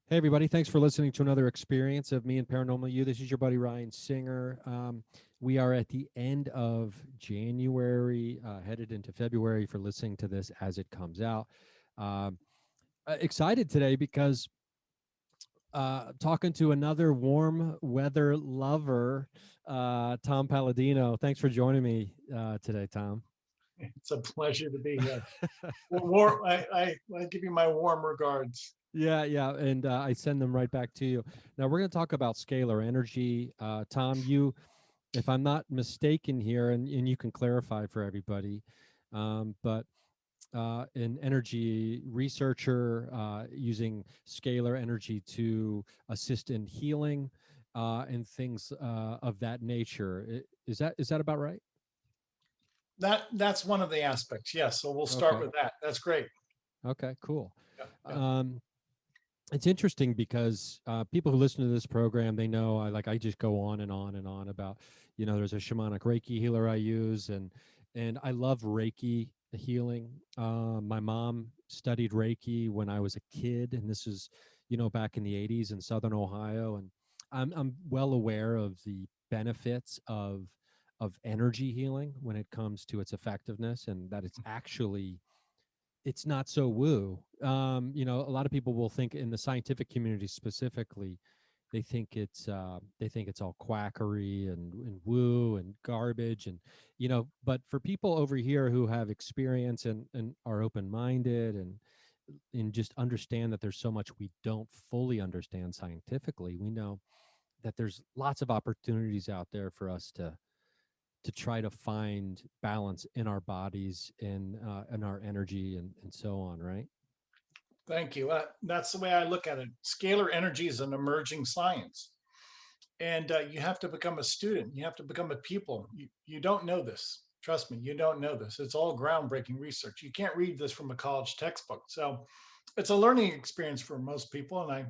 Hey, everybody. Thanks for listening to another experience of me and Paranormal You. This is your buddy Ryan Singer. We are at the end of January, headed into February for listening to this as it comes out. Um, Excited today because talking to another warm weather lover, Tom Paladino. Thanks for joining me today, Tom. It's a pleasure to be here. I give you my warm regards. Yeah, and I send them right back to you. Now we're going to talk about scalar energy. Tom, you, if I'm not mistaken here, and you can clarify for everybody, but an energy researcher using scalar energy to assist in healing and things of that nature. Is that about right? That's one of the aspects. Yes. So we'll start Okay. with that. That's great. Okay. Cool. Yeah. Yeah. Um, it's interesting because people who listen to this program, they know I just go on and on and on about, there's a shamanic Reiki healer I use, and I love Reiki healing. My mom studied Reiki when I was a kid, and this is, back in the 80s in Southern Ohio, and I'm well aware of the benefits of energy healing when it comes to its effectiveness, and that it's not so woo. A lot of people will think in the scientific community specifically, they think it's all quackery and woo and garbage, and but for people over here who have experience and are open minded and just understand that there's so much we don't fully understand scientifically, we know that there's lots of opportunities out there for us to try to find balance in our bodies and our energy and so on, right? Thank you. That's the way I look at it. Scalar energy is an emerging science, and you have to become a student. You have to become a pupil. You don't know this. Trust me, you don't know this. It's all groundbreaking research. You can't read this from a college textbook. So it's a learning experience for most people, and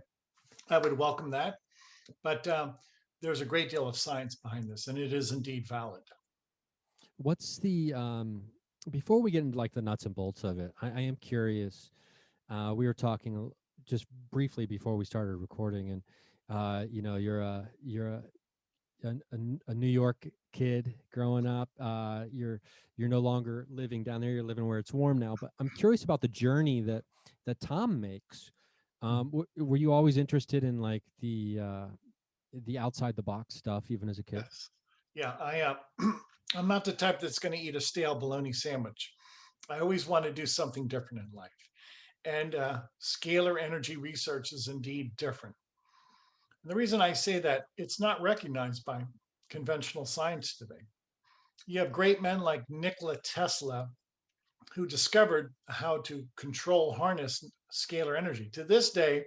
I would welcome that. But there's a great deal of science behind this, and it is indeed valid. What's the before we get into like the nuts and bolts of it, I am curious. We were talking just briefly before we started recording, and you're a New York kid growing up. You're no longer living down there. You're living where it's warm now. But I'm curious about the journey that Tom makes. Were you always interested in like the outside the box stuff, even as a kid? Yes. Yeah, I'm not the type that's going to eat a stale bologna sandwich. I always want to do something different in life. And scalar energy research is indeed different. And the reason I say that, it's not recognized by conventional science today. You have great men like Nikola Tesla who discovered how to control, harness scalar energy. To this day,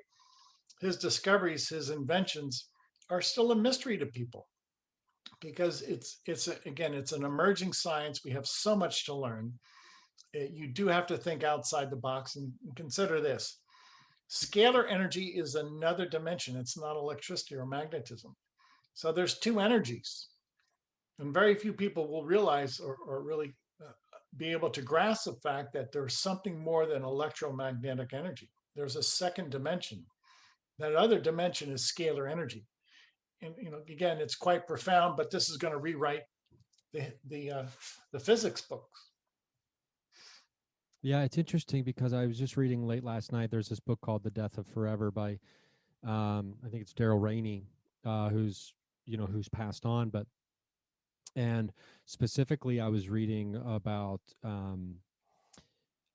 his discoveries, his inventions are still a mystery to people because again, it's an emerging science. We have so much to learn. You do have to think outside the box and consider this. Scalar energy is another dimension. It's not electricity or magnetism. So there's two energies, and very few people will realize or really be able to grasp the fact that there's something more than electromagnetic energy. There's a second dimension. That other dimension is scalar energy. And again, it's quite profound, but this is going to rewrite the physics books. Yeah, it's interesting because I was just reading late last night. There's this book called The Death of Forever by I think it's Daryl Rainey, who's passed on, but and specifically I was reading about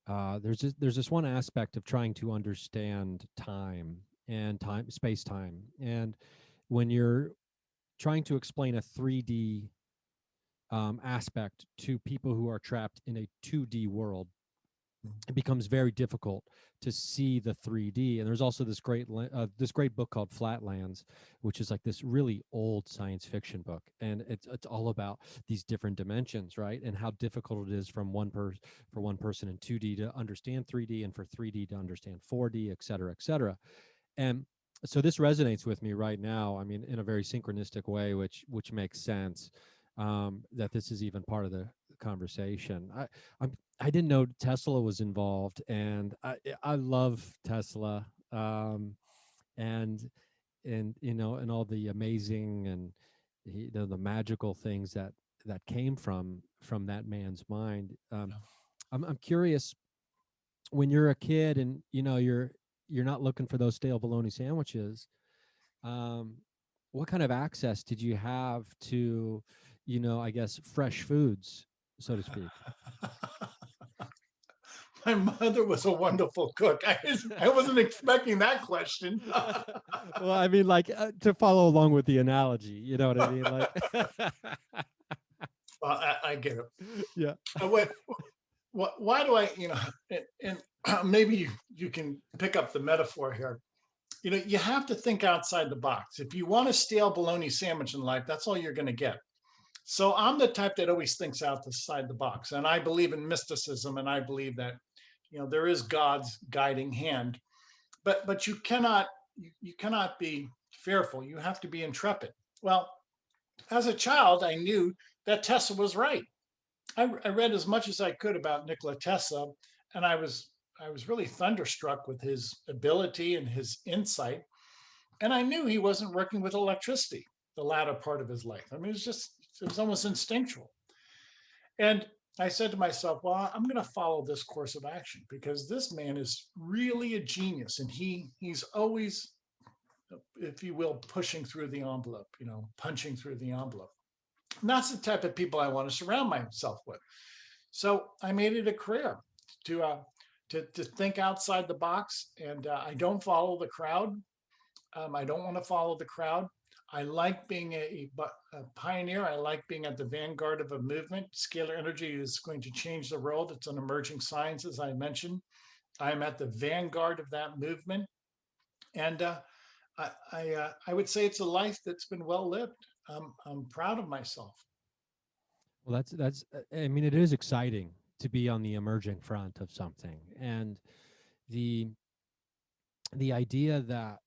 there's this one aspect of trying to understand time and time space time, and when you're trying to explain a 3D aspect to people who are trapped in a 2D world, it becomes very difficult to see the 3D. And there's also this great book called Flatlands, which is like this really old science fiction book, and it's all about these different dimensions, right? And how difficult it is for one person in 2D to understand 3D, and for 3D to understand 4D, et cetera, et cetera. And so this resonates with me right now. I mean, in a very synchronistic way, which makes sense, that this is even part of the conversation. I didn't know Tesla was involved, and I love Tesla. and and all the amazing and the magical things that came from that man's mind. Yeah. I'm curious, when you're a kid and you're not looking for those stale bologna sandwiches, um, what kind of access did you have to, I guess, fresh foods, so to speak? My mother was a wonderful cook. I wasn't expecting that question. Well, I mean, like, to follow along with the analogy, you know what I mean? Like, Well, I get it. yeah. What, why do I, and maybe you can pick up the metaphor here. You have to think outside the box. If you want a stale bologna sandwich in life, that's all you're going to get. So I'm the type that always thinks outside the box, and I believe in mysticism, and I believe that there is God's guiding hand. But you cannot be fearful. You have to be intrepid. Well, as a child, I knew that Tesla was right. I read as much as I could about Nikola Tesla, and I was really thunderstruck with his ability and his insight. And I knew he wasn't working with electricity the latter part of his life. I mean, it was almost instinctual. And I said to myself, well, I'm going to follow this course of action because this man is really a genius, and he's always, if you will, pushing through the envelope, punching through the envelope. And that's the type of people I want to surround myself with. So I made it a career to uh, to think outside the box, and I don't follow the crowd. I don't want to follow the crowd. I like being a pioneer. I like being at the vanguard of a movement. Scalar energy is going to change the world. It's an emerging science, as I mentioned. I'm at the vanguard of that movement, and I would say it's a life that's been well lived. I'm proud of myself. Well, I mean, it is exciting to be on the emerging front of something, and the the idea that,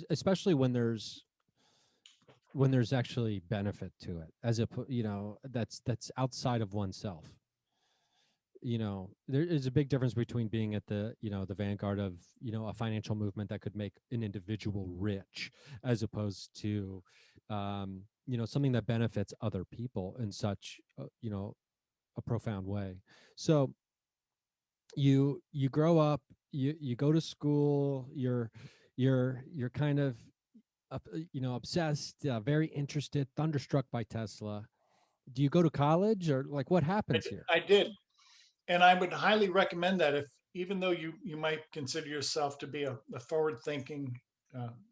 especially when there's actually benefit to it, as a that's outside of oneself. There is a big difference between being at the vanguard of a financial movement that could make an individual rich, as opposed to something that benefits other people in such a profound way. So you grow up, you go to school, you're kind of obsessed, very interested, thunderstruck by Tesla. Do you go to college, or like, what I, happens here? I did, and I would highly recommend that, if even though you might consider yourself to be a forward-thinking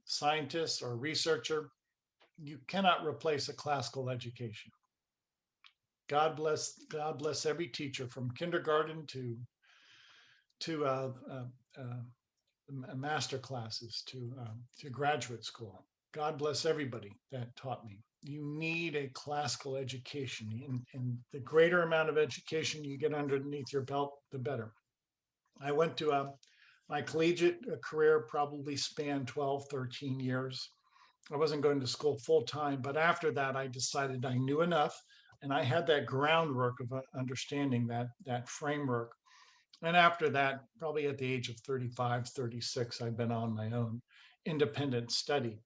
scientist or researcher, you cannot replace a classical education. God bless every teacher from kindergarten to master classes to graduate school. God bless everybody that taught me. You need a classical education, and the greater amount of education you get underneath your belt, the better. I went to my collegiate career probably spanned 12, 13 years. I wasn't going to school full time, but after that, I decided I knew enough, and I had that groundwork of understanding that framework. And after that, probably at the age of 35, 36, I've been on my own independent study.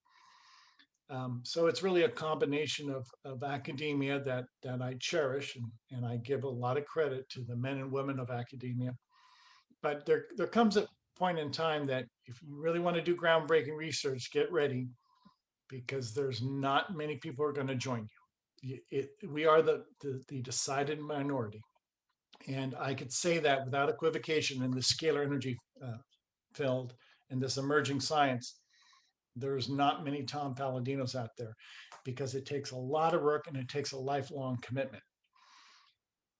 So it's really a combination of academia that I cherish, and I give a lot of credit to the men and women of academia. But there comes a point in time that if you really want to do groundbreaking research, get ready, because there's not many people who are going to join you. We are the decided minority. And I could say that without equivocation in the scalar energy field and this emerging science. There's not many Tom Paladinos out there, because it takes a lot of work and it takes a lifelong commitment.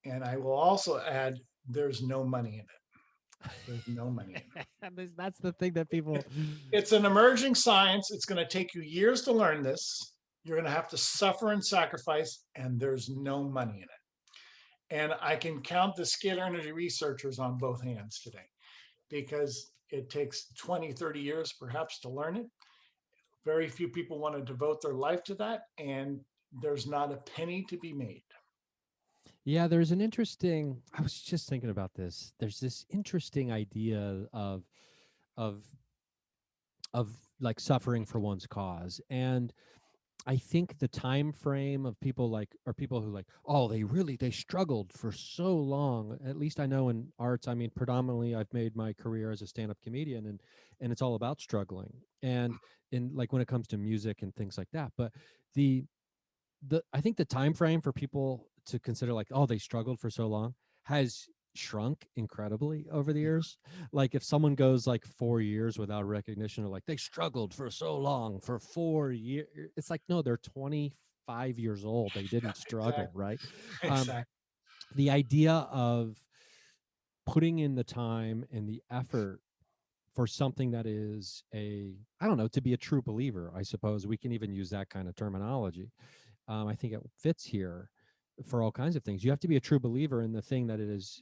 And I will also add, there's no money in it. There's no money in it. That's the thing that people. It's an emerging science. It's going to take you years to learn this. You're going to have to suffer and sacrifice, and there's no money in it. And I can count the scalar energy researchers on both hands today, because it takes 20, 30 years perhaps to learn it. Very few people want to devote their life to that, and there's not a penny to be made. Yeah, there's an interesting. I was just thinking about this. There's this interesting idea of of like suffering for one's cause. And I think the time frame of people like are people who like, oh, they struggled for so long. At least I know in arts, I mean, predominantly I've made my career as a stand-up comedian, and it's all about struggling. And in like when it comes to music and things like that. But the I think the time frame for people to consider like, oh, they struggled for so long has shrunk incredibly over the Yeah, years. Like if someone goes like 4 years without recognition, or like they struggled for so long for 4 years, it's like no, they're 25 years old. They didn't struggle, exactly. right? Um, Exactly. the idea of putting in the time and the effort for something that is a, I don't know, to be a true believer, I suppose we can even use that kind of terminology. I think it fits here for all kinds of things. You have to be a true believer in the thing that it is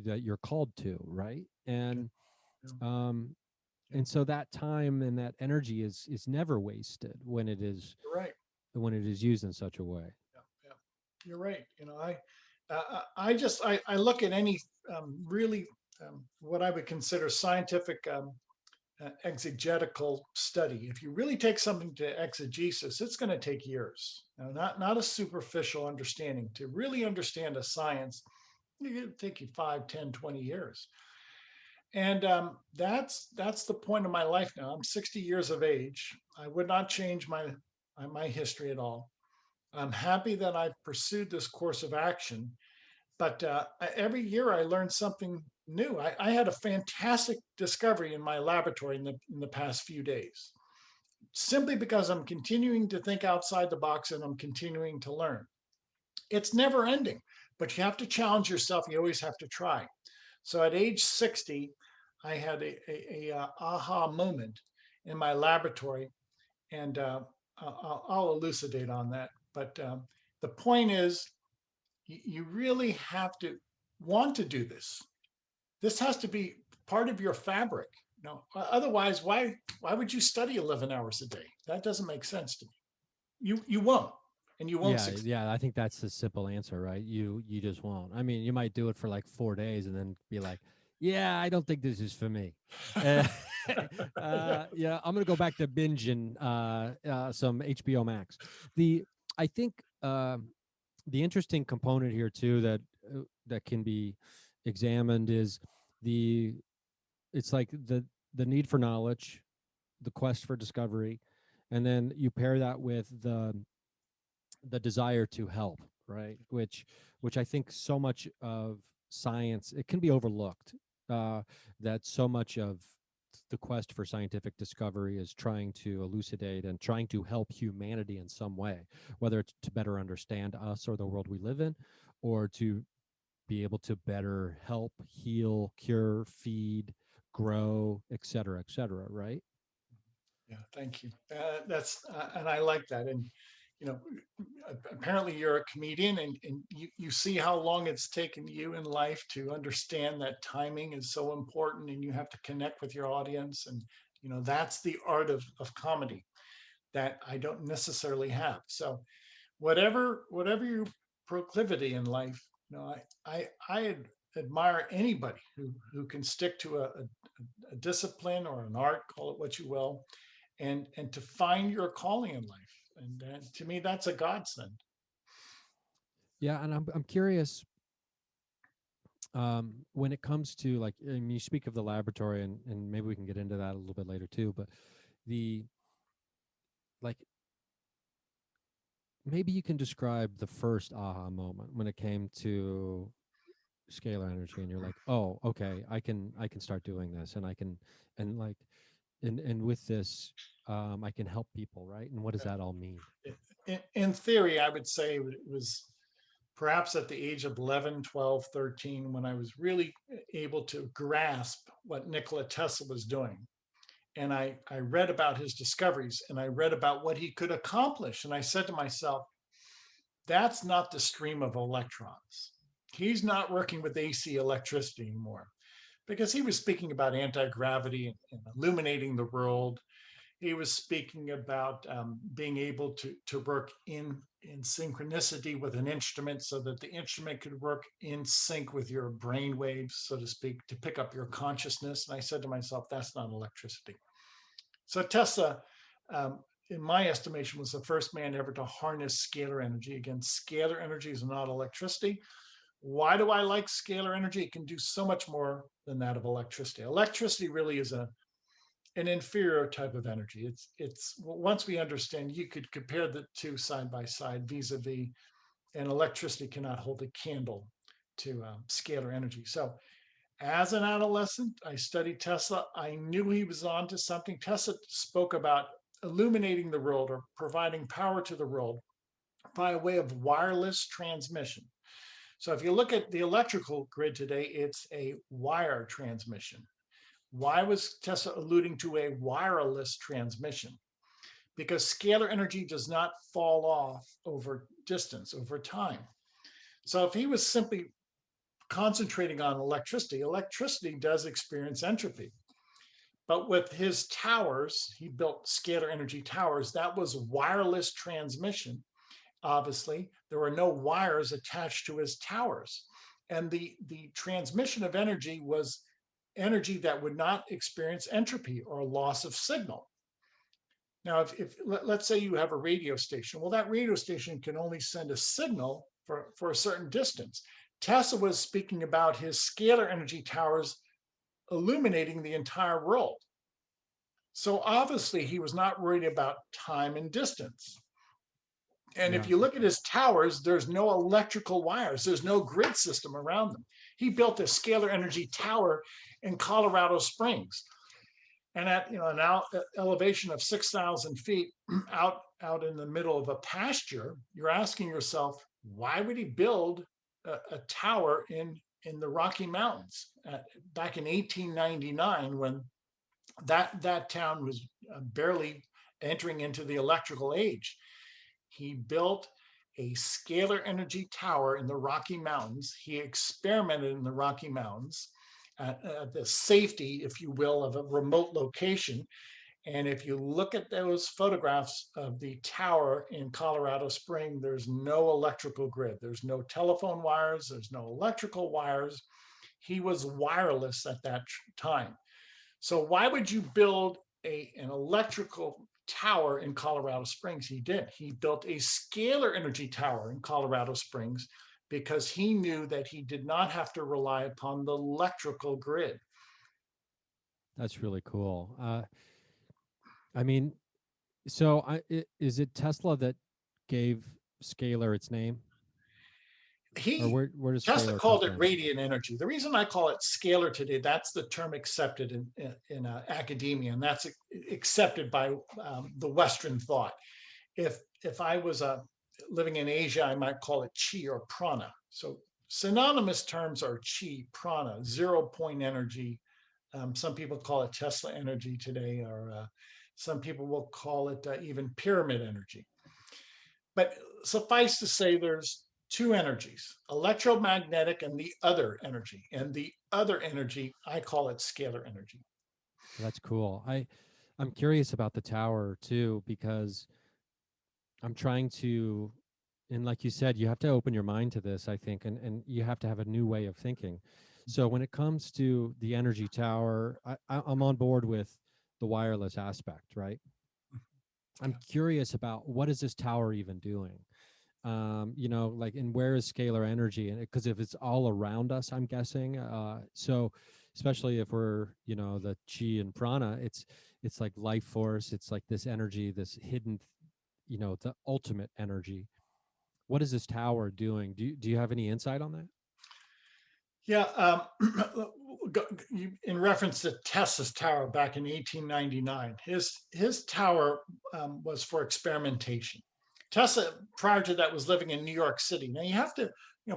that you're called to, right? Yeah, yeah, Um, yeah. and so that time and that energy is never wasted You're right. when it is used in such a way. Yeah, yeah. You're right. I just I look at any really what I would consider scientific exegetical study. If you really take something to exegesis, it's going to take years. Not a superficial understanding. To really understand a science, it take you 5, 10, 20 years. And that's the point of my life now. I'm 60 years of age. I would not change my history at all. I'm happy that I've pursued this course of action, but every year I learned something new. I had a fantastic discovery in my laboratory in the past few days, simply because I'm continuing to think outside the box and I'm continuing to learn. It's never ending, but you have to challenge yourself. You always have to try. So at age 60, I had a aha moment in my laboratory, and I'll elucidate on that. But the point is, you really have to want to do this. This has to be part of your fabric. No, otherwise, why would you study 11 hours a day? That doesn't make sense to me. You won't, and you won't Yeah, succeed. yeah, I think that's the simple answer, right? You just won't. I mean, you might do it for like 4 days and then be like, yeah, I don't think this is for me. Uh, yeah, I'm gonna go back to binging some HBO Max. The I think the interesting component here too that can be examined is the it's like the need for knowledge, the quest for discovery, and then you pair that with the desire to help, right? Which I think so much of science, it can be overlooked, uh, that so much of the quest for scientific discovery is trying to elucidate and trying to help humanity in some way, whether it's to better understand us or the world we live in, or to be able to better help, heal, cure, feed, grow, et cetera, right? Yeah, thank you. And I like that. And you know, apparently you're a comedian, and you see how long it's taken you in life to understand that timing is so important, and you have to connect with your audience. And that's the art of comedy that I don't necessarily have. So whatever your proclivity in life, I admire anybody who can stick to a discipline or an art, call it what you will, and to find your calling in life. And to me, that's a godsend. Yeah, and I'm curious, when it comes to like, I mean, you speak of the laboratory, and maybe we can get into that a little bit later too, but the like, maybe you can describe the first aha moment when it came to scalar energy, and you're like, oh, okay, I can start doing this, and I can, and like, and with this, I can help people, right? And what does that all mean? In theory, I would say it was perhaps at the age of 11, 12, 13, when I was really able to grasp what Nikola Tesla was doing. And I read about his discoveries, and I read about what he could accomplish. And I said to myself, that's not the stream of electrons. He's not working with AC electricity anymore, because he was speaking about anti-gravity and illuminating the world. He was speaking about being able to work in synchronicity with an instrument, so that the instrument could work in sync with your brain waves, so to speak, to pick up your consciousness. And I said to myself, that's not electricity. So Tesla, in my estimation, was the first man ever to harness scalar energy. Again, scalar energy is not electricity. Why do I like scalar energy? It can do so much more than that of electricity. Electricity really is an inferior type of energy. It's once we understand, you could compare the two side by side, vis-a-vis, and electricity cannot hold a candle to scalar energy. So as an adolescent, I studied Tesla. I knew he was on to something. Tesla spoke about illuminating the world or providing power to the world by way of wireless transmission. So if you look at the electrical grid today, it's a wire transmission. Why was Tesla alluding to a wireless transmission? Because scalar energy does not fall off over distance, over time. So if he was simply concentrating on electricity, electricity does experience entropy. But with his towers, he built scalar energy towers. That was wireless transmission. Obviously, there were no wires attached to his towers. And the transmission of energy was energy that would not experience entropy or loss of signal. Now, if let's say you have a radio station, well, that radio station can only send a signal for a certain distance. Tesla was speaking about his scalar energy towers illuminating the entire world. So obviously, he was not worried about time and distance. And if Yeah, you look at his towers, there's no electrical wires, there's no grid system around them. He built a scalar energy tower in Colorado Springs. And at an elevation of 6,000 feet out in the middle of a pasture, you're asking yourself, why would he build a tower in the Rocky Mountains back in 1899 when that town was barely entering into the electrical age? He built a scalar energy tower in the Rocky Mountains. He experimented in the Rocky Mountains at the safety, if you will, of a remote location. And if you look at those photographs of the tower in Colorado Springs, there's no electrical grid. There's no telephone wires. There's no electrical wires. He was wireless at that time. So why would you build an electrical tower in Colorado Springs? He did. He built a scalar energy tower in Colorado Springs because he knew that he did not have to rely upon the electrical grid. that's really cool. I mean, so is it Tesla that gave scalar its name, or He where does Tesla scalar come called it from? radiant energy. The reason I call it scalar today, that's the term accepted in academia, and that's accepted by the Western thought. If I was living in Asia, I might call it chi or prana. So synonymous terms are chi, prana, 0 point energy. Some people call it Tesla energy today, or some people will call it even pyramid energy. But suffice to say, there's two energies, electromagnetic and the other energy. And the other energy, I call it scalar energy. That's cool. I'm curious about the tower too because I'm trying to, and like you said, you have to open your mind to this, I think, and you have to have a new way of thinking. So when it comes to the energy tower, I'm on board with the wireless aspect, right? I'm Yeah. curious about what is this tower even doing? Like, and where is scalar energy? And because if it's all around us, I'm guessing. So especially if we're, the chi and prana, it's like life force. It's like this energy, this hidden, the ultimate energy. What is this tower doing? Do you have any insight on that? Yeah, in reference to Tesla's tower back in 1899, his tower was for experimentation. Tesla, prior to that, was living in New York City. Now you have to,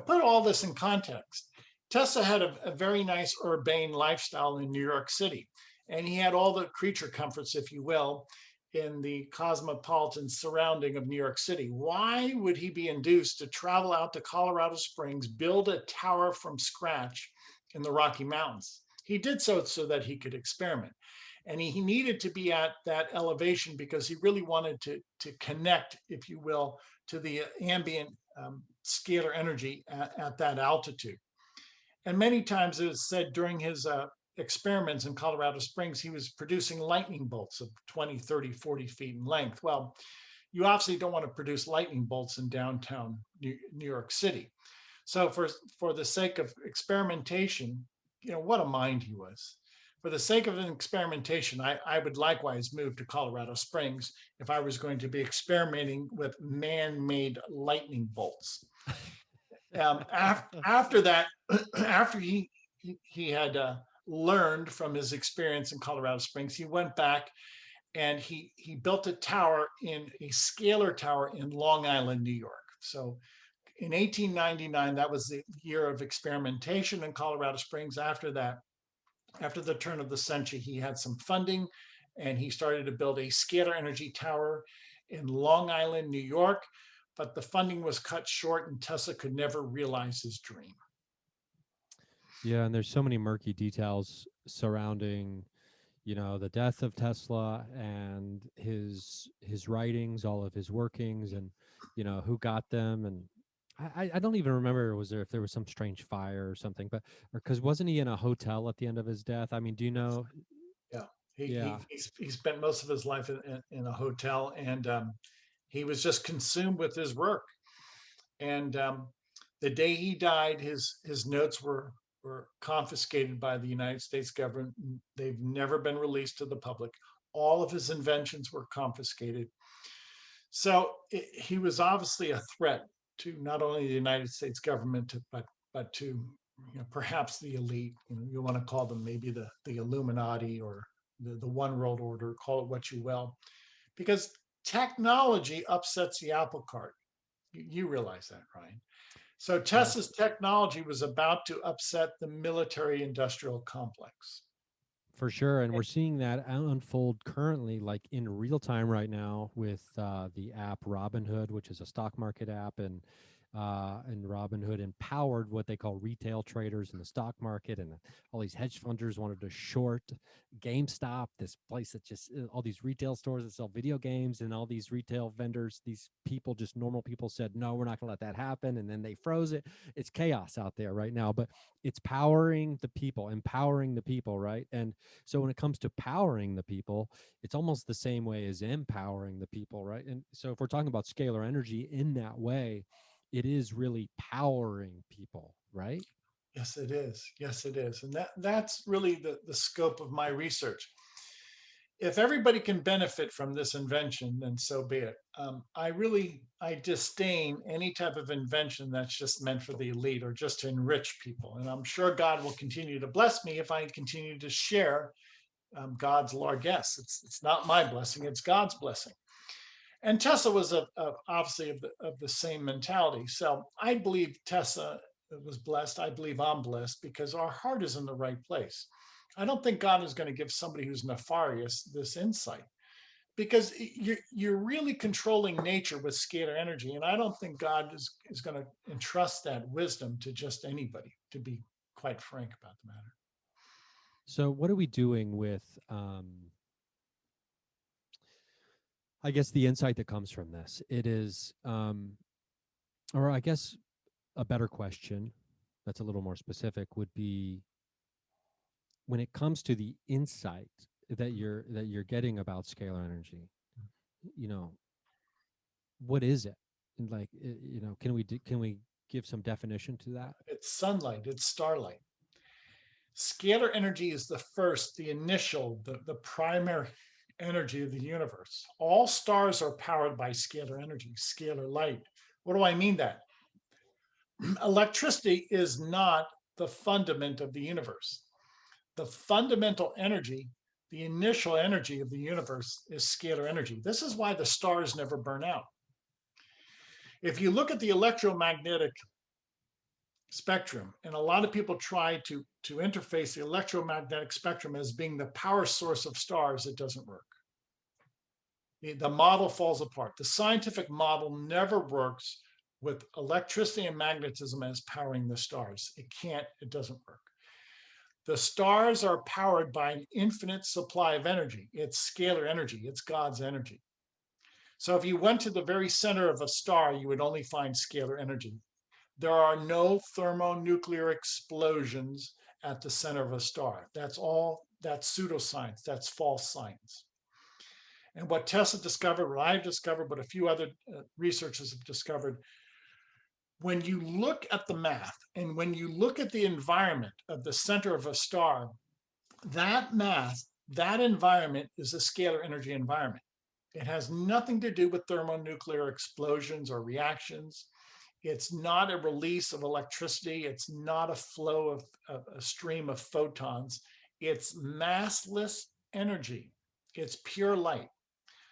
put all this in context. Tesla had a very nice urbane lifestyle in New York City, and he had all the creature comforts, if you will, in the cosmopolitan surrounding of New York City. Why would he be induced to travel out to Colorado Springs, build a tower from scratch in the Rocky Mountains? He did so that he could experiment. And he needed to be at that elevation because he really wanted to connect, if you will, to the ambient scalar energy at that altitude. And many times it was said during his experiments in Colorado Springs, he was producing lightning bolts of 20, 30, 40 feet in length. Well, you obviously don't want to produce lightning bolts in downtown New York City. So for the sake of experimentation, what a mind he was. For the sake of an experimentation, I would likewise move to Colorado Springs if I was going to be experimenting with man-made lightning bolts. After that, after he had learned from his experience in Colorado Springs, he went back and he built a tower in a scalar tower in Long Island, New York. So in 1899, that was the year of experimentation in Colorado Springs. After that, after the turn of the century, he had some funding and he started to build a scalar energy tower in Long Island, New York. But the funding was cut short and Tesla could never realize his dream. Yeah, and there's so many murky details surrounding, the death of Tesla and his writings, all of his workings, and who got them. And I don't even remember, was there, if there was some strange fire or something, but because wasn't he in a hotel at the end of his death? I mean, do you know? Yeah, he Yeah, he spent most of his life in a hotel, and he was just consumed with his work. And the day he died, his notes were confiscated by the United States government. They've never been released to the public. All of his inventions were confiscated. So he was obviously a threat to not only the United States government, but to perhaps the elite. You want to call them maybe the Illuminati or the One World Order. Call it what you will, because technology upsets the apple cart. You realize that, Ryan. So yeah. Tesla's technology was about to upset the military industrial complex. For sure, and we're seeing that unfold currently, like in real time right now, with the app Robinhood, which is a stock market app, and Robinhood empowered what they call retail traders in the stock market, and all these hedge funders wanted to short GameStop, this place that just all these retail stores that sell video games, and all these retail vendors, these people, just normal people, said no, we're not going to let that happen, and then they froze it. It's chaos out there right now, but it's empowering the people, right? And so when it comes to powering the people, it's almost the same way as empowering the people, right? And so if we're talking about scalar energy in that way, it is really powering people, right? Yes, it is. Yes, it is. And that's really the scope of my research. If everybody can benefit from this invention, then so be it. I disdain any type of invention that's just meant for the elite or just to enrich people. And I'm sure God will continue to bless me if I continue to share God's largesse. It's not my blessing; it's God's blessing. And Tesla was obviously of the same mentality. So I believe Tesla was blessed. I believe I'm blessed because our heart is in the right place. I don't think God is going to give somebody who's nefarious this insight because you're really controlling nature with scalar energy. And I don't think God is going to entrust that wisdom to just anybody, to be quite frank about the matter. So what are we doing with I guess the insight that comes from this? It is or I guess a better question that's a little more specific would be, when it comes to the insight that you're getting about scalar energy, you know what is it? And like, can we give some definition to that? It's sunlight, it's starlight. Scalar energy is the initial, the primary energy of the universe. All stars are powered by scalar energy, scalar light. What do I mean that? Electricity is not the fundament of the universe. The fundamental energy, the initial energy of the universe is scalar energy. This is why the stars never burn out. If you look at the electromagnetic spectrum, and a lot of people try to interface the electromagnetic spectrum as being the power source of stars, it doesn't work. The model falls apart. The scientific model never works with electricity and magnetism as powering the stars. It doesn't work. The stars are powered by an infinite supply of energy. It's scalar energy, it's God's energy. So if you went to the very center of a star, you would only find scalar energy. There are no thermonuclear explosions at the center of a star. That's all, that's pseudoscience, that's false science. And what Tesla discovered, what I've discovered, but a few other researchers have discovered, when you look at the math and when you look at the environment of the center of a star, that math, that environment is a scalar energy environment. It has nothing to do with thermonuclear explosions or reactions. It's not a release of electricity. It's not a flow of a stream of photons. It's massless energy. It's pure light.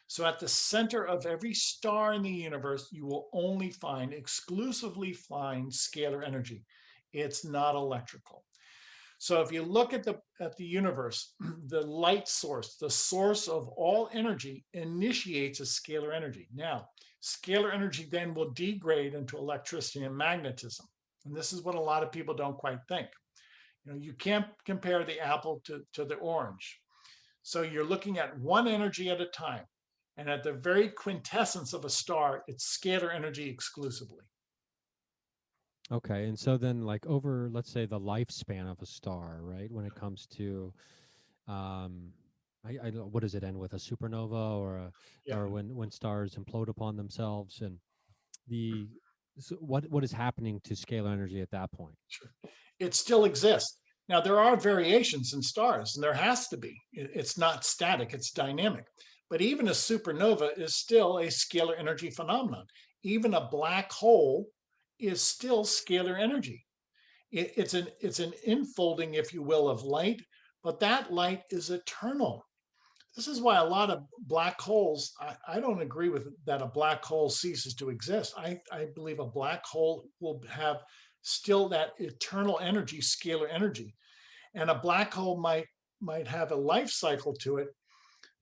So at the center of every star in the universe, you will only find, exclusively find scalar energy. It's not electrical. So if you look at the universe, the light source, the source of all energy initiates a scalar energy. Now, scalar energy then will degrade into electricity and magnetism. And this is what a lot of people don't quite think. You can't compare the apple to the orange. So you're looking at one energy at a time. And at the very quintessence of a star, it's scalar energy exclusively. Okay, and so then, like over, let's say, the lifespan of a star, right? When it comes to, um, I don't- what does it end with? A supernova, Yeah, or when stars implode upon themselves, and the so what is happening to scalar energy at that point? sure. It still exists. Now, there are variations in stars, and there has to be. It's not static, it's dynamic. But even a supernova is still a scalar energy phenomenon. Even a black hole is still scalar energy. It's an infolding, if you will, of light, but that light is eternal. This is why a lot of black holes, I don't agree with that a black hole ceases to exist. I believe a black hole will have still that eternal energy, scalar energy. And a black hole might have a life cycle to it.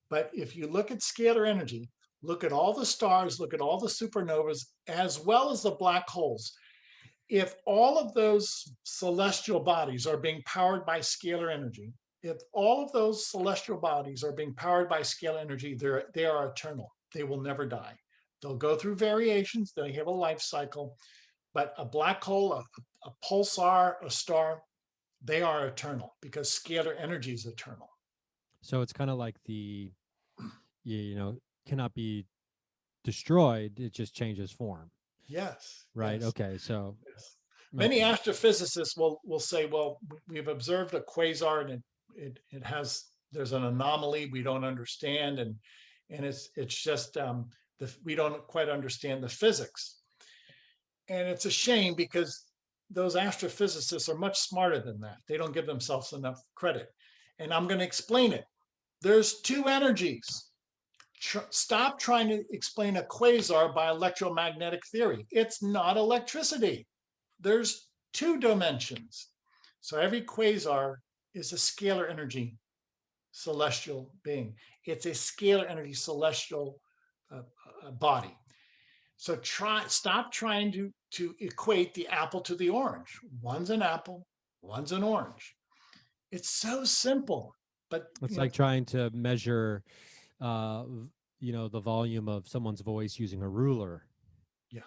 But if you look at scalar energy, look at all the stars, look at all the supernovas, as well as the black holes. If all of those celestial bodies are being powered by scalar energy, if all of those celestial bodies are being powered by scalar energy, they are eternal. They will never die. They'll go through variations, they have a life cycle, but a black hole, a pulsar, a star, they are eternal because scalar energy is eternal. So it's kind of like you know, cannot be destroyed; it just changes form, Yes, right? yes, Okay, so yes. Many okay, astrophysicists will say, well, we've observed a quasar and it has, there's an anomaly we don't understand, and it's just we don't quite understand the physics. And it's a shame because those astrophysicists are much smarter than that. They don't give themselves enough credit. And I'm going to explain it. There's two energies. Stop trying to explain a quasar by electromagnetic theory. It's not electricity. There's two dimensions. So every quasar is a scalar energy celestial being. It's a scalar energy celestial body. So stop trying to equate the apple to the orange. One's an apple, one's an orange. It's so simple, but it's like trying to measure, the volume of someone's voice using a ruler, yeah,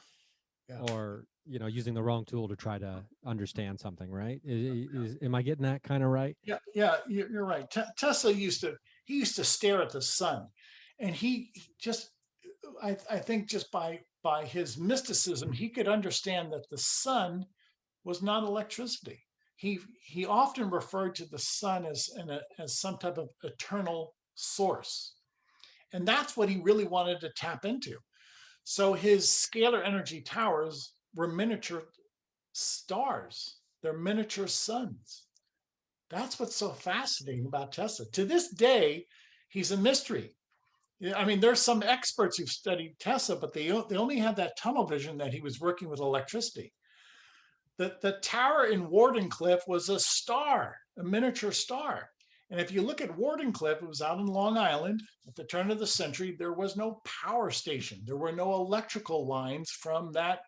yeah. or using the wrong tool to try to understand something, right? Am I getting that kind of right? Yeah, yeah, you're right. Tesla used to stare at the sun, and he just, I think just by his mysticism, he could understand that the sun was not electricity. He often referred to the sun as some type of eternal source, and that's what he really wanted to tap into. So his scalar energy towers were miniature stars. They're miniature suns. That's what's so fascinating about Tesla. To this day, he's a mystery. Yeah, I mean, there's some experts who've studied Tesla, but they only have that tunnel vision that he was working with electricity. The tower in Wardenclyffe was a star, a miniature star. And if you look at Wardenclyffe, it was out in Long Island at the turn of the century. There was no power station. There were no electrical lines from that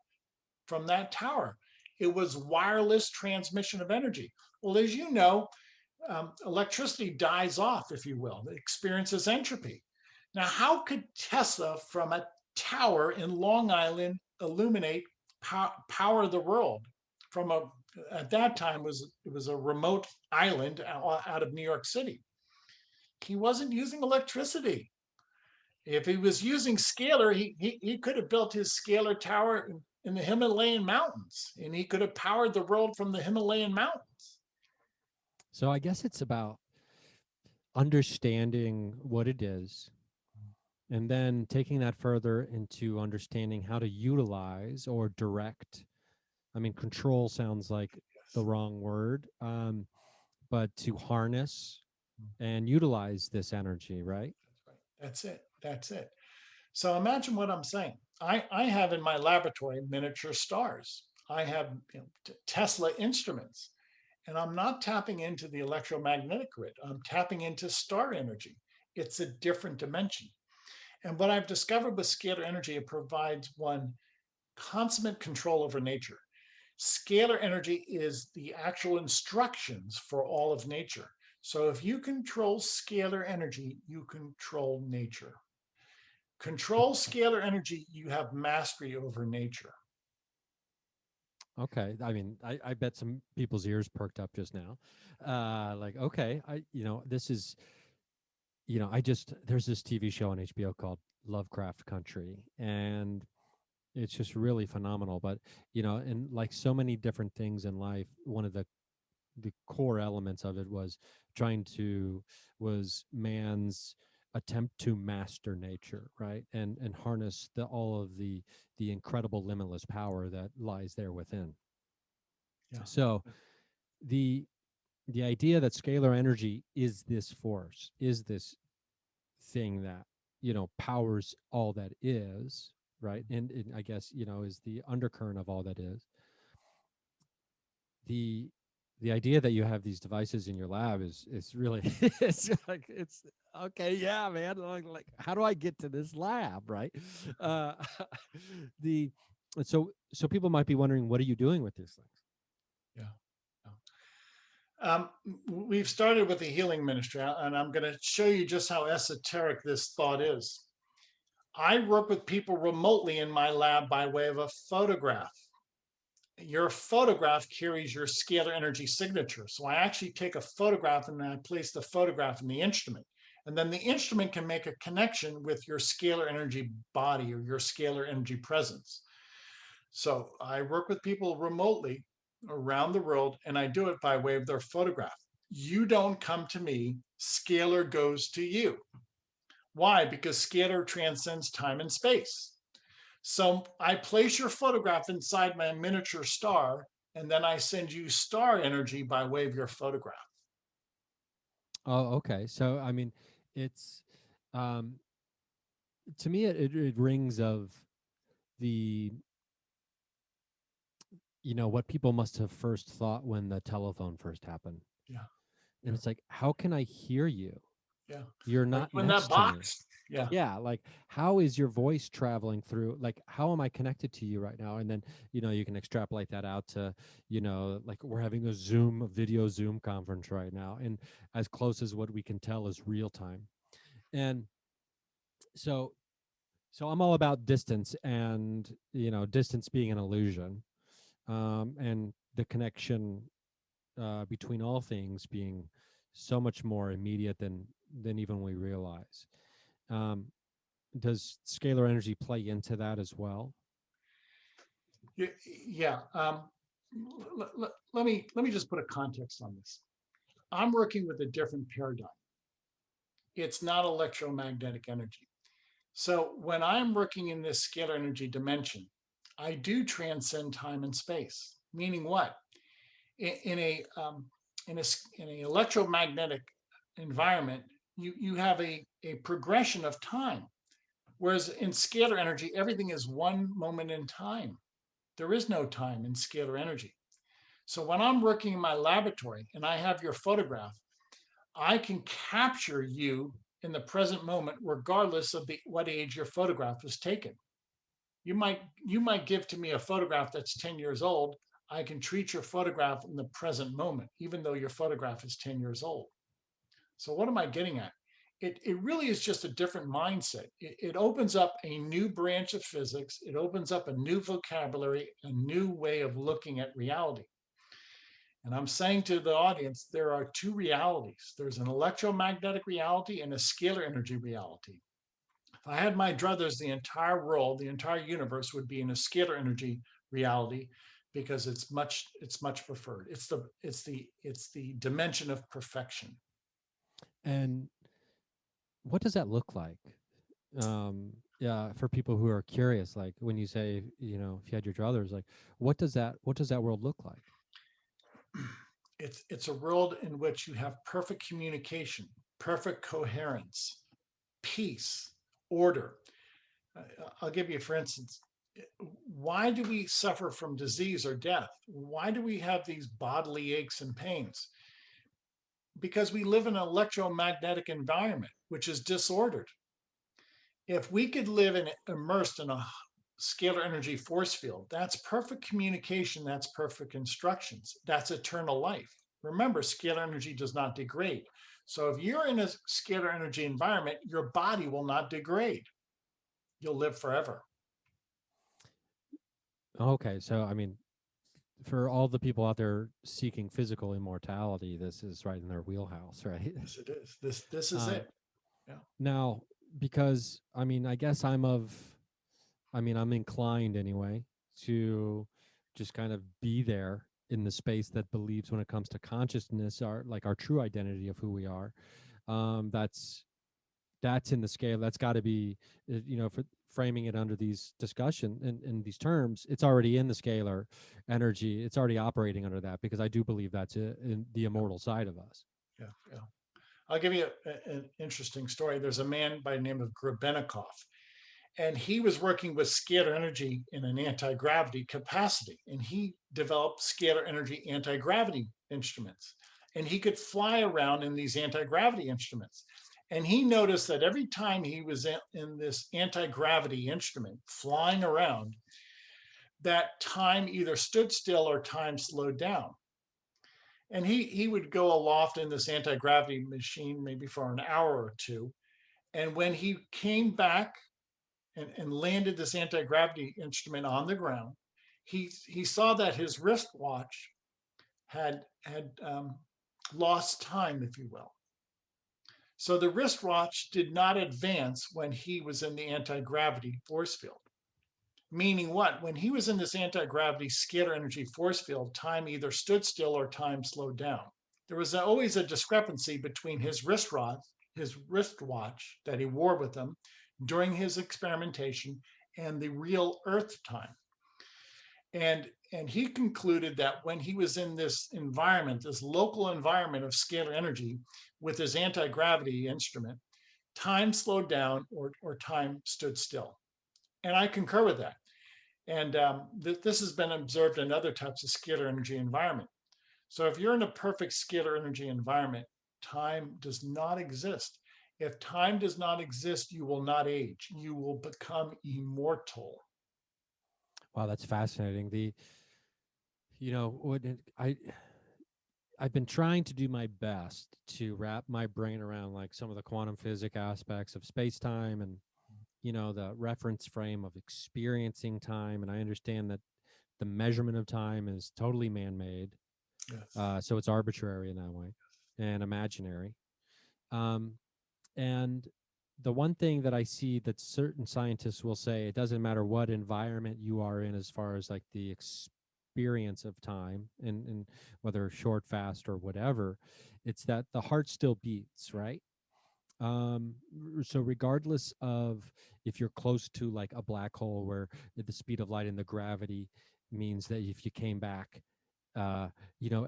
tower. It was wireless transmission of energy. Well, as you know, electricity dies off, if you will. It experiences entropy. Now, how could Tesla from a tower in Long Island illuminate, power the world from a at that time it was a remote island out of New York City. He wasn't using electricity. If he was using scalar, he could have built his scalar tower in the Himalayan mountains, and he could have powered the world from the Himalayan mountains. So I guess it's about understanding what it is, and then taking that further into understanding how to utilize or direct. I mean, control sounds like the Yes, wrong word, but to harness and utilize this energy, right? that's right. That's it. That's it. So imagine what I'm saying. I have in my laboratory miniature stars. I have Tesla instruments, and I'm not tapping into the electromagnetic grid. I'm tapping into star energy. It's a different dimension. And what I've discovered with scalar energy, it provides one consummate control over nature. Scalar energy is the actual instructions for all of nature. So if you control scalar energy, you control nature. Control scalar energy, you have mastery over nature. Okay. I mean, I bet some people's ears perked up just now. Like, okay, this is, there's this TV show on HBO called Lovecraft Country, and it's just really phenomenal. But, and like so many different things in life, one of the core elements of it was man's attempt to master nature, right, and harness all of the incredible limitless power that lies there within. Yeah. So the the idea that scalar energy is this force, is this thing that powers all that is, right, and I guess is the undercurrent of all that is. The the idea that you have these devices in your lab is really it's like it's okay, yeah, man, like how do I get to this lab, right? uh the so people might be wondering, what are you doing with these things? Yeah. Um, we've started with the healing ministry, and I'm going to show you just how esoteric this thought is. I work with people remotely in my lab by way of a photograph. Your photograph carries your scalar energy signature. So I actually take a photograph and I place the photograph in the instrument. And then the instrument can make a connection with your scalar energy body or your scalar energy presence. So I work with people remotely around the world, and I do it by way of their photograph. You don't come to me, scalar goes to you. Why? Because scalar transcends time and space. So I place your photograph inside my miniature star, and then I send you star energy by way of your photograph. Oh, okay. So I mean, it's um to me it rings of the what people must have first thought when the telephone first happened. Yeah, And yeah, it's like, how can I hear you? yeah. You're Like not when that next to me. box. Yeah, Yeah, like how is your voice traveling through, like how am I connected to you right now? And then you can extrapolate that out to like we're having a video Zoom conference right now, and as close as what we can tell is real time. And so I'm all about distance, and distance being an illusion, and the connection between all things being so much more immediate than even we realize. um, does scalar energy play into that as well? yeah. Let me just put a context on this. I'm working with a different paradigm. It's not electromagnetic energy. So when I'm working in this scalar energy dimension, I do transcend time and space. Meaning what? In a in a in a electromagnetic environment, you have a progression of time. Whereas in scalar energy, everything is one moment in time. There is no time in scalar energy. So when I'm working in my laboratory and I have your photograph, I can capture you in the present moment, regardless of what age your photograph was taken. You might give to me a photograph that's 10 years old. I can treat your photograph in the present moment, even though your photograph is 10 years old. So what am I getting at? It really is just a different mindset. It opens up a new branch of physics. It opens up a new vocabulary, a new way of looking at reality. And I'm saying to the audience, there are two realities. There's an electromagnetic reality and a scalar energy reality. If I had my druthers, the entire world, the entire universe would be in a scalar energy reality because it's much preferred. It's the dimension of perfection. And what does that look like? Yeah, for people who are curious, like when you say, if you had your druthers, like what does that world look like? It's a world in which you have perfect communication, perfect coherence, peace, order. I'll give you, for instance, why do we suffer from disease or death? Why do we have these bodily aches and pains? Because we live in an electromagnetic environment, which is disordered. If we could live immersed in a scalar energy force field, that's perfect communication, that's perfect instructions, that's eternal life. Remember, scalar energy does not degrade. So if you're in a scalar energy environment, your body will not degrade. You'll live forever. Okay, so I mean, for all the people out there seeking physical immortality, this is right in their wheelhouse, right? Yes, it is. This is um, it. Yeah. Now, because I mean, I guess I'm inclined anyway to just kind of be there in the space that believes when it comes to consciousness, our true identity of who we are. That's in the scale. That's got to be, for framing it under these discussion in these terms, it's already in the scalar energy. It's already operating under that because I do believe that's in the immortal side of us. Yeah. Yeah. I'll give you an interesting story. There's a man by the name of Grebennikov, and he was working with scalar energy in an anti-gravity capacity, and he developed scalar energy anti-gravity instruments, and he could fly around in these anti-gravity instruments. And he noticed that every time he was in this anti-gravity instrument flying around, that time either stood still or time slowed down. And he would go aloft in this anti-gravity machine maybe for an hour or two, and when he came back and landed this anti-gravity instrument on the ground, he saw that his wristwatch had lost time, if you will. So the wristwatch did not advance when he was in the anti-gravity force field. Meaning what? When he was in this anti-gravity scalar energy force field, time either stood still or time slowed down. There was always a discrepancy between his wristwatch that he wore with him during his experimentation and the real Earth time. And he concluded that when he was in this environment, this local environment of scalar energy with his anti-gravity instrument, time slowed down or time stood still. And I concur with that. And this has been observed in other types of scalar energy environment. So if you're in a perfect scalar energy environment, time does not exist. If time does not exist, you will not age. You will become immortal. Wow, that's fascinating. What I've been trying to do my best to wrap my brain around like some of the quantum physics aspects of space time and the reference frame of experiencing time. And I understand that the measurement of time is totally man-made, Yes. so it's arbitrary in that way and imaginary. um, and the one thing that I see that certain scientists will say, it doesn't matter what environment you are in as far as like the experience of time and whether short, fast, or whatever, it's that the heart still beats, right? So regardless of if you're close to like a black hole where the speed of light and the gravity means that if you came back, uh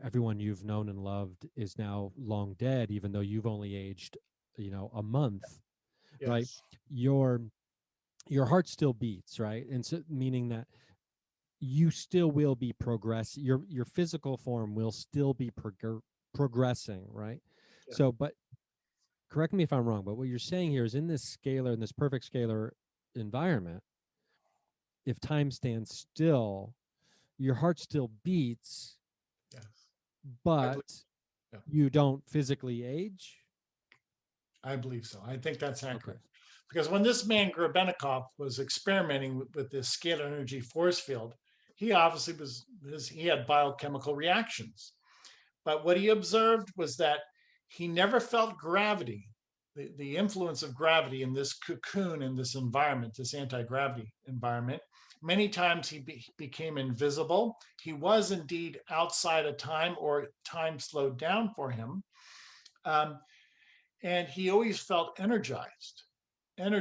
everyone you've known and loved is now long dead, even though you've only aged a month, right? Yes. Your your heart still beats, right? And so meaning that you still will be your physical form will still be progressing, right? Yeah. So but correct me if I'm wrong, but what you're saying here is in this perfect scalar environment, if time stands still, your heart still beats, Yes. I believe. but Yeah. you don't physically age. I believe so. I think that's Okay. accurate. Because when this man Grebennikov was experimenting with this scalar energy force field, he obviously he had biochemical reactions. But what he observed was that he never felt gravity, the influence of gravity in this cocoon, in this environment, this anti-gravity environment. Many times he became invisible. He was indeed outside of time, or time slowed down for him. Um, and he always felt energized in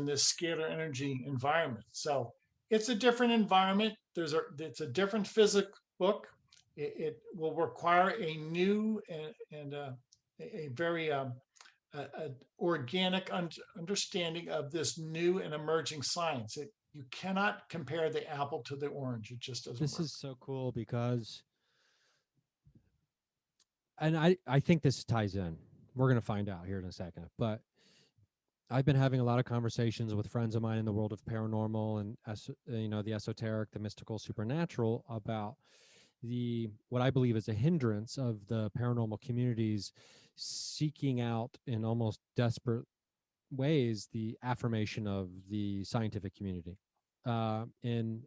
this scalar energy environment. So it's a different environment. It's a different physics book. It will require a new and a very a organic understanding of this new and emerging science. You cannot compare the apple to the orange. It just doesn't This work. is so cool because, and I think this ties in. We're going to find out here in a second. But I've been having a lot of conversations with friends of mine in the world of paranormal and the esoteric, the mystical, supernatural, about the what I believe is a hindrance of the paranormal communities seeking out in almost desperate ways the affirmation of the scientific community in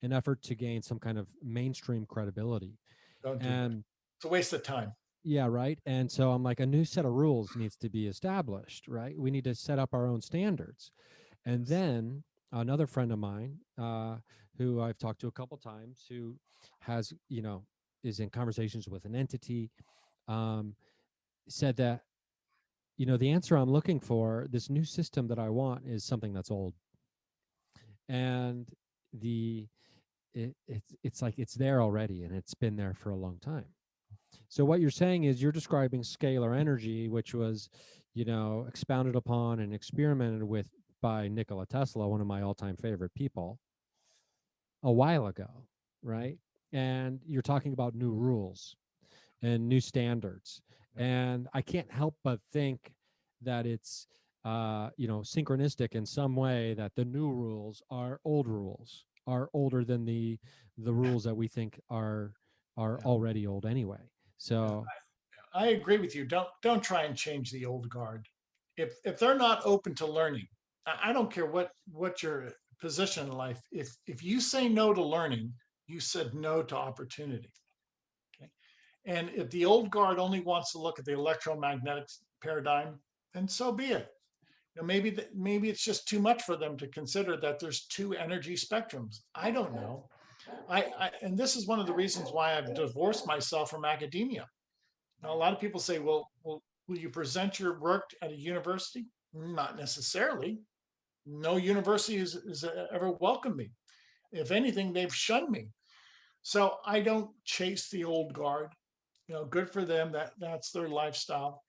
an effort to gain some kind of mainstream credibility. Don't do that. And It's a waste of time. yeah, right. And so I'm like, a new set of rules needs to be established, right? We need to set up our own standards. And Yes. then another friend of mine, who I've talked to a couple times, who has, is in conversations with an entity, um, said that, the answer I'm looking for, this new system that I want, is something that's old. And the it's like it's there already, and it's been there for a long time. So what you're saying is you're describing scalar energy, which was, expounded upon and experimented with by Nikola Tesla, one of my all-time favorite people, a while ago, right? And you're talking about new rules and new standards. Yeah. And I can't help but think that it's synchronistic in some way, that the new rules are old rules, are older than the rules that we think are Yeah. already old anyway. Yeah. So I agree with you. Don't try and change the old guard. If they're not open to learning, I don't care what your position in life. If you say no to learning, you said no to opportunity. Okay. And if the old guard only wants to look at the electromagnetic paradigm, then so be it. Maybe it's just too much for them to consider that there's two energy spectrums. I don't know. And this is one of the reasons why I've divorced myself from academia. Now, a lot of people say, well, will you present your work at a university? Not necessarily. No university has ever welcomed me. If anything, they've shunned me. So I don't chase the old guard. Good for them. That's their lifestyle.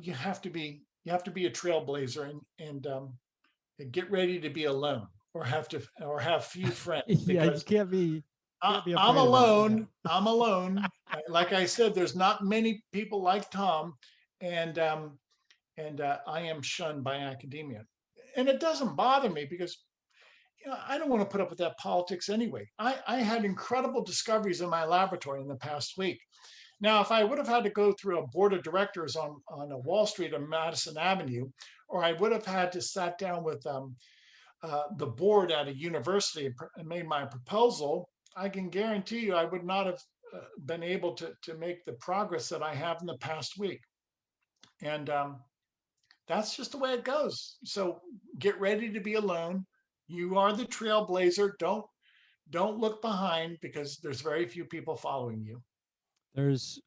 You have to be a trailblazer, and get ready to be alone, or have few friends, yeah, you because can't be I'm afraid of that. Yeah. alone. I'm alone. Like I said, there's not many people like Tom, and I am shunned by academia, and it doesn't bother me because I don't want to put up with that politics anyway. I had incredible discoveries in my laboratory in the past week. Now, if I would have had to go through a board of directors on a Wall Street or Madison Avenue, or I would have had to sat down with the board at a university and made my proposal, I can guarantee you I would not have been able to make the progress that I have in the past week. And that's just the way it goes. So get ready to be alone. You are the trailblazer. Don't look behind, because there's very few people following you. There's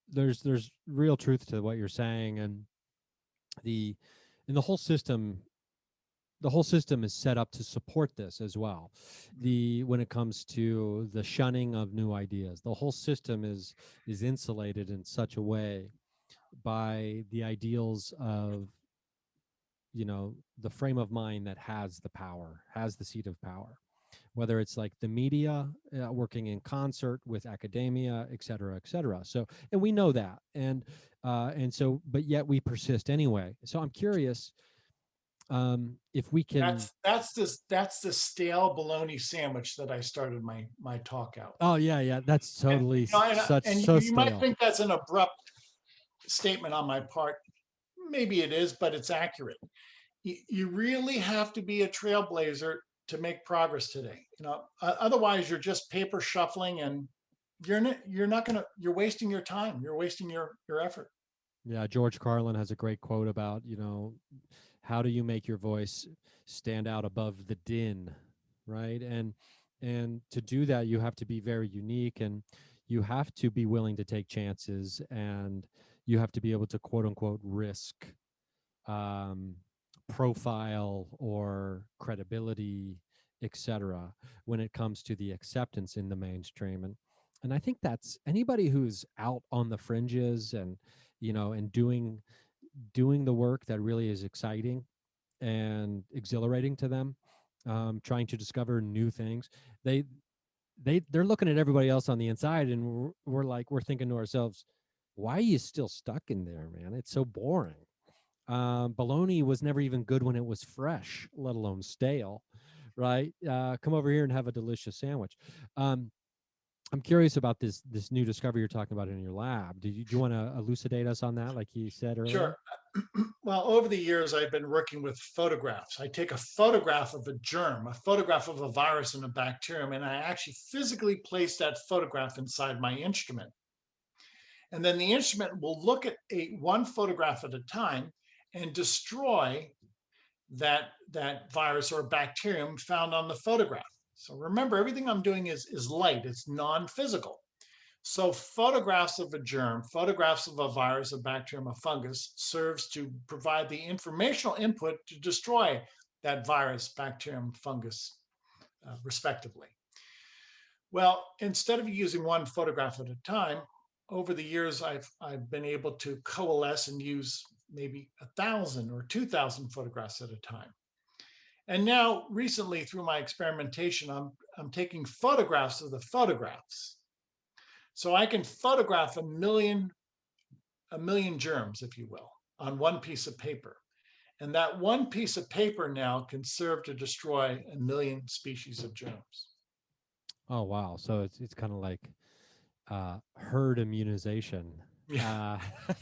there's real truth to what you're saying, and the and the whole system is set up to support this as well. When it comes to the shunning of new ideas, the whole system is insulated in such a way by the ideals of, the frame of mind that has the power, has the seat of power, whether it's like the media working in concert with academia, et cetera, et cetera. So, and we know that, and so, but yet we persist anyway. So I'm curious, if we can. That's the stale bologna sandwich that I started my talk out with. Oh yeah, yeah, that's And totally such and so you might stale. think that's an abrupt statement on my part. Maybe it is, but it's accurate. You really have to be a trailblazer to make progress today. Otherwise you're just paper shuffling, and you're not gonna, you're wasting your time. You're wasting your effort. Yeah, George Carlin has a great quote about, how do you make your voice stand out above the din, right? And to do that, you have to be very unique, and you have to be willing to take chances, and you have to be able to quote unquote risk um, profile or credibility, etc., when it comes to the acceptance in the mainstream. And I think that's anybody who's out on the fringes and and doing the work that really is exciting and exhilarating to them, trying to discover new things. They they're looking at everybody else on the inside, and we're thinking to ourselves, why are you still stuck in there, man? It's so boring. Bologna was never even good when it was fresh, let alone stale, right? Come over here and have a delicious sandwich. Um, I'm curious about this new discovery you're talking about in your lab. Do you want to elucidate us on that, like you said earlier? Sure. Well, over the years, I've been working with photographs. I take a photograph of a germ, a photograph of a virus and a bacterium, and I actually physically place that photograph inside my instrument. And then the instrument will look at one photograph at a time and destroy that virus or bacterium found on the photograph. So remember, everything I'm doing is light, it's non-physical. So photographs of a germ, photographs of a virus, a bacterium, a fungus serves to provide the informational input to destroy that virus, bacterium, fungus, respectively. Well, instead of using one photograph at a time, over the years I've been able to coalesce and use maybe 1,000 or 2,000 photographs at a time. And now recently through my experimentation, I'm taking photographs of the photographs. So I can photograph a million germs, if you will, on one piece of paper. And that one piece of paper now can serve to destroy a million species of germs. Oh wow! So it's kind of like herd immunization. Yeah,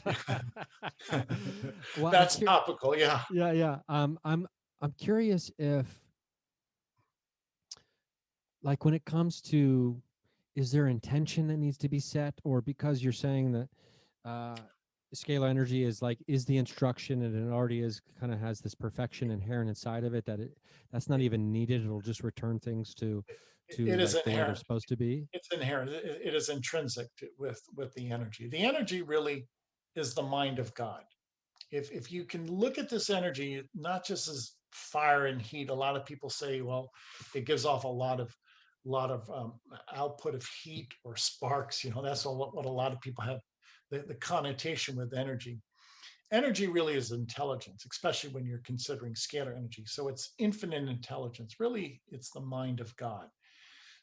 Uh, yeah. well, That's topical. Yeah. yeah, yeah. I'm curious if, like, when it comes to, is there intention that needs to be set, or because you're saying that uh, scalar energy is like is the instruction and it already is kind of has this perfection inherent inside of it that that's not even needed. It'll just return things to It is like the way they're inherent. supposed to be. It's inherent. It is intrinsic with the energy. The energy really is the mind of God. If you can look at this energy not just as fire and heat, a lot of people say, well, it gives off a lot of output of heat or sparks. That's what a lot of people have the connotation with energy. Energy really is intelligence, especially when you're considering scalar energy. So it's infinite intelligence. Really, it's the mind of God.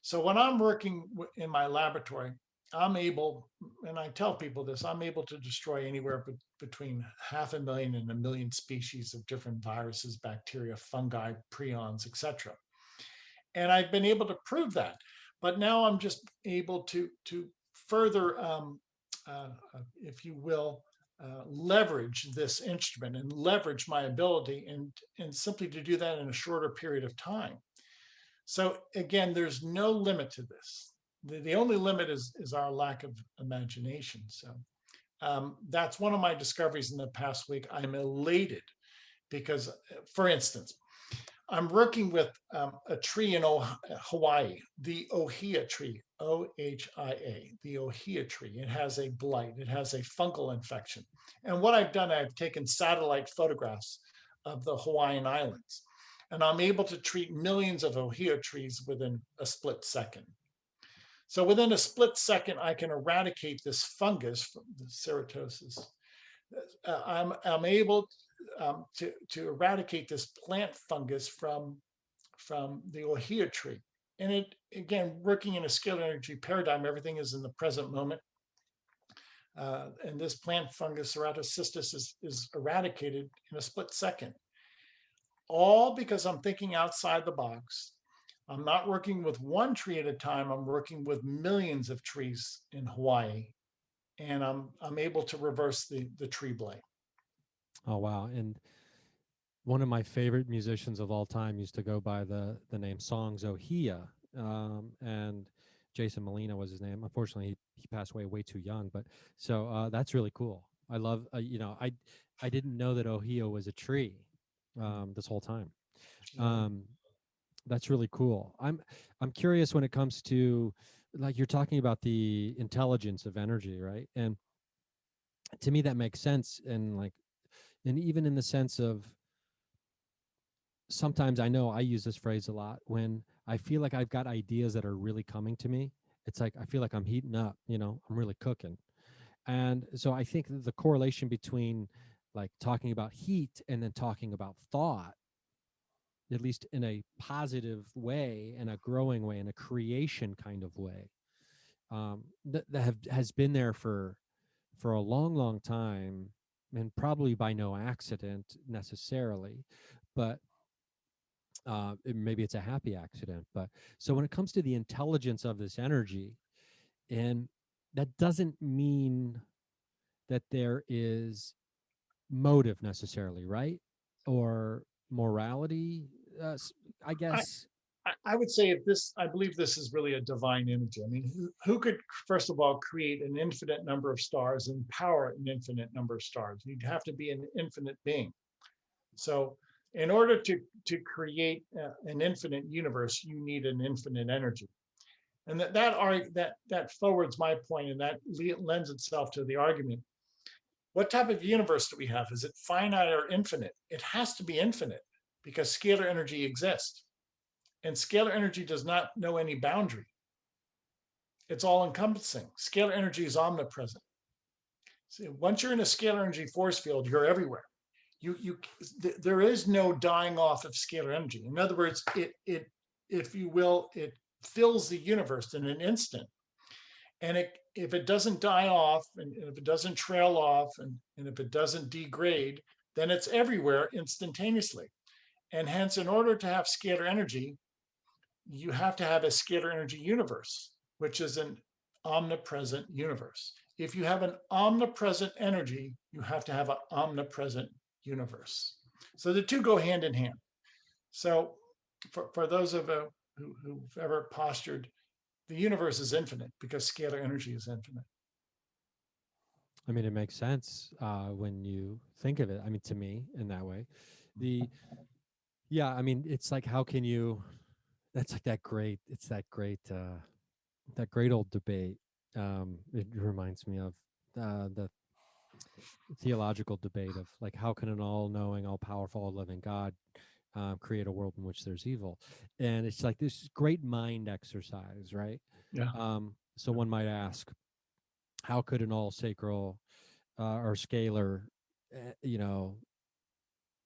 So when I'm working in my laboratory, I'm able, and I tell people this, I'm able to destroy anywhere between 500,000 and 1 million species of different viruses, bacteria, fungi, prions, etc. And I've been able to prove that. But now I'm just able to further, if you will, leverage this instrument and leverage my ability and simply to do that in a shorter period of time. So again, there's no limit to this. The only limit is our lack of imagination. So that's one of my discoveries in the past week. I'm elated because, for instance, I'm working with a tree in Hawaii, the ohia tree, OHIA, the ohia tree. It has a blight, it has a fungal infection. And what I've done, I've taken satellite photographs of the Hawaiian Islands, and I'm able to treat millions of ohia trees within a split second. So within a split second, I can eradicate this fungus from the ceratosis. I'm able to eradicate this plant fungus from the ohia tree. And it, again, working in a scalar energy paradigm, everything is in the present moment. And this plant fungus, ceratocystis, is eradicated in a split second. All because I'm thinking outside the box. I'm not working with one tree at a time. I'm working with millions of trees in Hawaii, and I'm able to reverse the tree blight. Oh wow! And one of my favorite musicians of all time used to go by the name Songs Ohia, and Jason Molina was his name. Unfortunately, he passed away way too young. But so that's really cool. I love, I didn't know that Ohio was a tree this whole time. Yeah. Um, that's really cool. I'm curious when it comes to, like, you're talking about the intelligence of energy, right? And to me that makes sense, and like, and even in the sense of, sometimes I know I use this phrase a lot when I feel like I've got ideas that are really coming to me. It's like I feel like I'm heating up, I'm really cooking. And so I think that the correlation between like talking about heat and then talking about thought, at least in a positive way and a growing way and a creation kind of way, has been there for a long, long time, and probably by no accident necessarily, but maybe it's a happy accident. But so when it comes to the intelligence of this energy, and that doesn't mean that there is motive necessarily, right? Or morality, I I, guess. I would say if this, I believe this is really a divine energy. I mean, who could, first of all, create an infinite number of stars and power an infinite number of stars? You'd have to be an infinite being. So, in order to create an infinite universe, you need an infinite energy, and that forwards my point, and that lends itself to the argument. What type of universe do we have? Is it finite or infinite? It has to be infinite because scalar energy exists. And scalar energy does not know any boundary. It's all encompassing. Scalar energy is omnipresent. So once you're in a scalar energy force field, you're everywhere. You there is no dying off of scalar energy. In other words, it if you will, it fills the universe in an instant. And if it doesn't die off, and if it doesn't trail off, and if it doesn't degrade, then it's everywhere instantaneously. And hence, in order to have scalar energy, you have to have a scalar energy universe, which is an omnipresent universe. If you have an omnipresent energy, you have to have an omnipresent universe. So the two go hand in hand. So for those of who've ever postured, the universe is infinite because scalar energy is infinite. I mean, it makes sense when you think of it. I mean, to me, in that way, the yeah. I mean, it's like, how can you? That's like that great. It's that great old debate. It reminds me of the theological debate of like, how can an all-knowing, all-powerful, all-living God create a world in which there's evil? And it's like this great mind exercise, right? Yeah. So one might ask, how could an all-sacral or scalar, you know,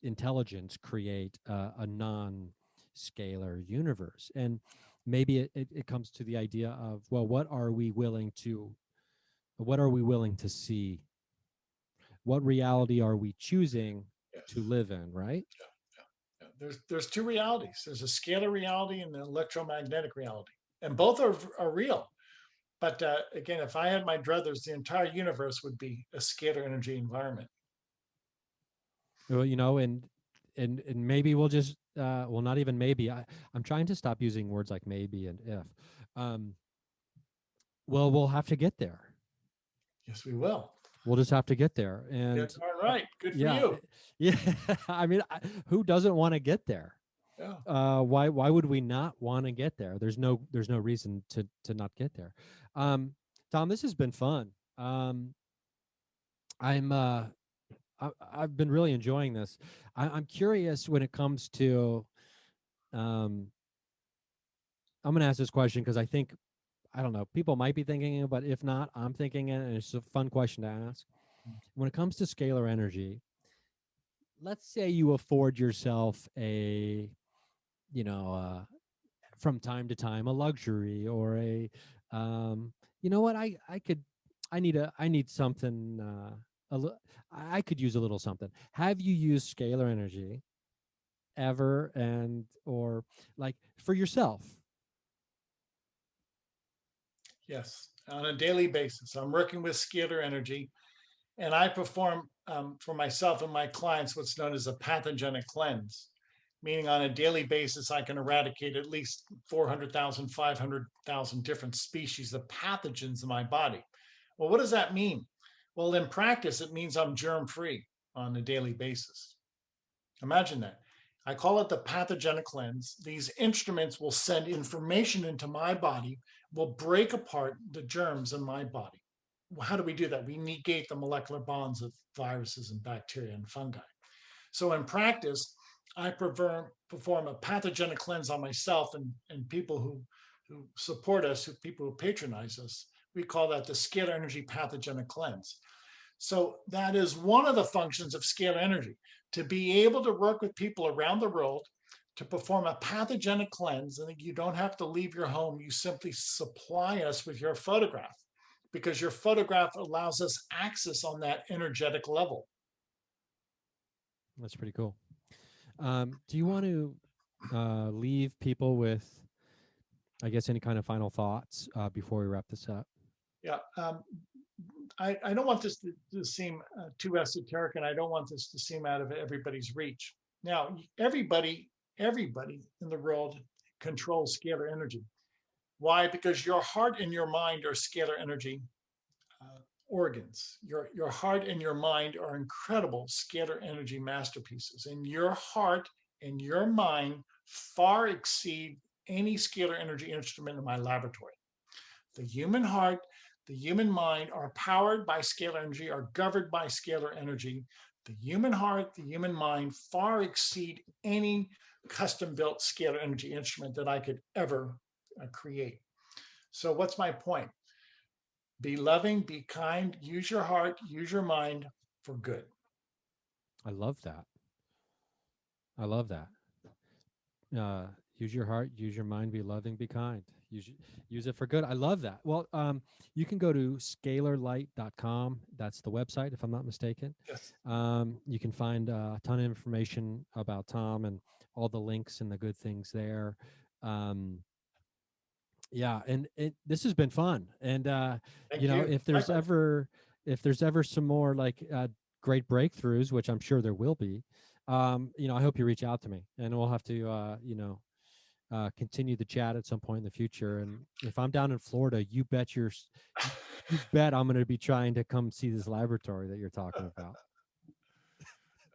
intelligence create a non-scalar universe? And maybe it comes to the idea of, well, what are we willing to see? What reality are we choosing to Yes. live in, right? Yeah. There's two realities. There's a scalar reality and the electromagnetic reality, and both are real. But again, if I had my druthers, the entire universe would be a scalar energy environment. Well, and maybe we'll just well, not even maybe. I'm trying to stop using words like maybe and if. Um, well, we'll have to get there. Yes, we will. We'll just have to get there, Yeah, and all right. Good for yeah, you. yeah. I mean, who doesn't want to get there? Yeah. Why would we not want to get there? There's no reason to not get there. Um, Tom, this has been fun. I'm I've been really enjoying this. I'm curious when it comes to. Um, I'm going to ask this question because I don't know, people might be thinking it, but if not, I'm thinking it, and it's a fun question to ask. When it comes to scalar energy, let's say you afford yourself a, you know, from time to time, a luxury or a, you know what, I need something, I could use a little something. Have you used scalar energy ever, and or like for yourself? Yes. On a daily basis, I'm working with scalar energy, and I perform for myself and my clients what's known as a pathogenic cleanse. meaning on a daily basis, I can eradicate at least 400,000, 500,000 different species of pathogens in my body. Well, what does that mean? Well, in practice, it means I'm germ free on a daily basis. Imagine that. I call it the pathogenic cleanse. These instruments will send information into my body, will break apart the germs in my body. Well, how do we do that? We negate the molecular bonds of viruses and bacteria and fungi. So in practice, I perform a pathogenic cleanse on myself and people who support us, people who patronize us. We call that the scalar energy pathogenic cleanse. So that is one of the functions of scalar energy, to be able to work with people around the world to perform a pathogenic cleanse. And you don't have to leave your home. You simply supply us with your photograph, because your photograph allows us access on that energetic level. That's pretty cool. Do you want to leave people with, I guess, any kind of final thoughts before we wrap this up? Yeah. I don't want this to seem too esoteric, and I don't want this to seem out of everybody's reach. Now, everybody in the world controls scalar energy. Why? Because your heart and your mind are scalar energy organs. Your heart and your mind are incredible scalar energy masterpieces, and your heart and your mind far exceed any scalar energy instrument in my laboratory. The human heart, the human mind are powered by scalar energy, are governed by scalar energy. The human heart, the human mind far exceed any custom built scalar energy instrument that I could ever create. So, what's my point? Be loving, be kind, use your heart, use your mind for good. I love that. I love that. Uh, use your heart, use your mind, be loving, be kind. Use it for good. I love that. Well, you can go to scalarlight.com. That's the website, if I'm not mistaken. Yes. You can find a ton of information about Tom and all the links and the good things there. Yeah, and this has been fun. And Thank you. Likewise. if there's ever some more like great breakthroughs, which I'm sure there will be, I hope you reach out to me, and we'll have to continue the chat at some point in the future. And if I'm down in Florida, you bet I'm going to be trying to come see this laboratory that you're talking about.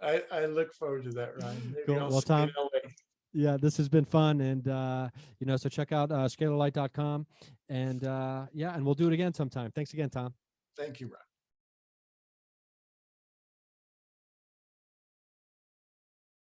I look forward to that, Ryan. Maybe Cool. I'll Well, see you in Tom, LA. yeah, this has been fun. And, so check out scalarlight.com. And, and we'll do it again sometime. Thanks again, Tom. Thank you, Ryan.